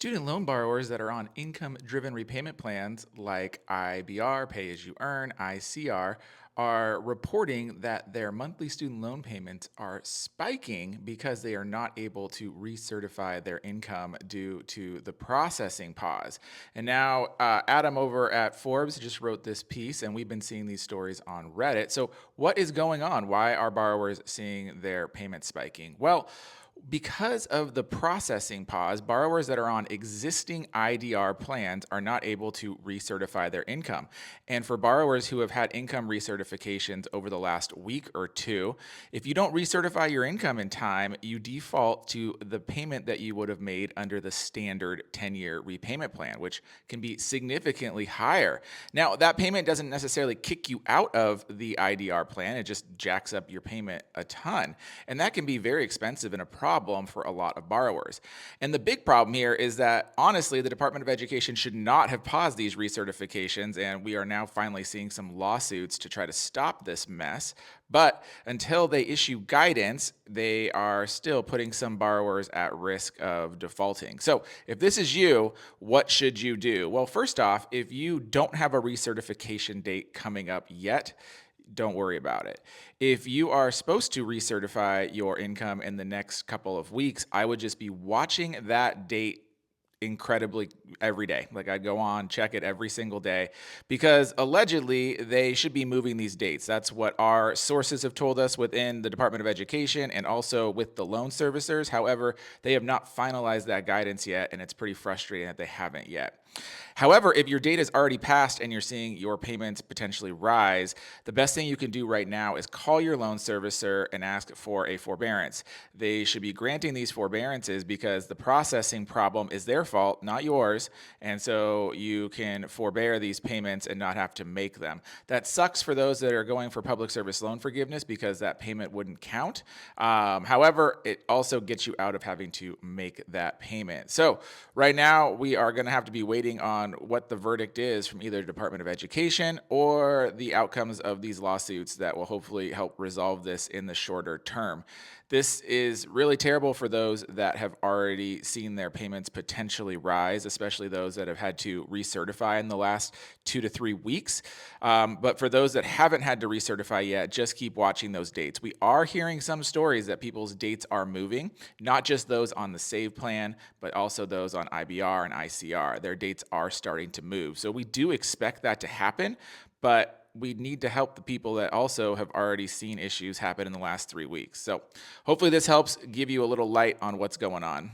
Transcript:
Student loan borrowers that are on income driven repayment plans like IBR, Pay As You Earn, ICR, are reporting that their monthly student loan payments are spiking because they are not able to recertify their income due to the processing pause. And now, Adam over at Forbes just wrote this piece, and we've been seeing these stories on Reddit. So, what is going on? Why are borrowers seeing their payments spiking? Well, because of the processing pause, borrowers that are on existing IDR plans are not able to recertify their income. And for borrowers who have had income recertifications over the last week or two, if you don't recertify your income in time, you default to the payment that you would have made under the standard 10-year repayment plan, which can be significantly higher. Now, that payment doesn't necessarily kick you out of the IDR plan, it just jacks up your payment a ton. And that can be very expensive and a problem for a lot of borrowers. And the big problem here is that honestly, the Department of Education should not have paused these recertifications, and we are now finally seeing some lawsuits to try to stop this mess. But until they issue guidance, they are still putting some borrowers at risk of defaulting. So, if this is you, what should you do? Well, first off, if you don't have a recertification date coming up yet, don't worry about it. If you are supposed to recertify your income in the next couple of weeks, I would just be watching that date incredibly every day. Like I'd go on, check it every single day because allegedly they should be moving these dates. That's what our sources have told us within the Department of Education and also with the loan servicers. However, they have not finalized that guidance yet, and it's pretty frustrating that they haven't yet. However, if your date is already passed and you're seeing your payments potentially rise, the best thing you can do right now is call your loan servicer and ask for a forbearance. They should be granting these forbearances because the processing problem is their fault, not yours, and so you can forbear these payments and not have to make them. That sucks for those that are going for public service loan forgiveness because that payment wouldn't count. However, it also gets you out of having to make that payment. So right now, we are going to have to be waiting on what the verdict is from either Department of Education or the outcomes of these lawsuits that will hopefully help resolve this in the shorter term. This is really terrible for those that have already seen their payments potentially rise, especially those that have had to recertify in the last 2 to 3 weeks. But for those that haven't had to recertify yet, just keep watching those dates. We are hearing some stories that people's dates are moving, not just those on the SAVE plan, but also those on IBR and ICR. Their dates are starting to move. So we do expect that to happen, but we need to help the people that also have already seen issues happen in the last 3 weeks. So hopefully this helps give you a little light on what's going on.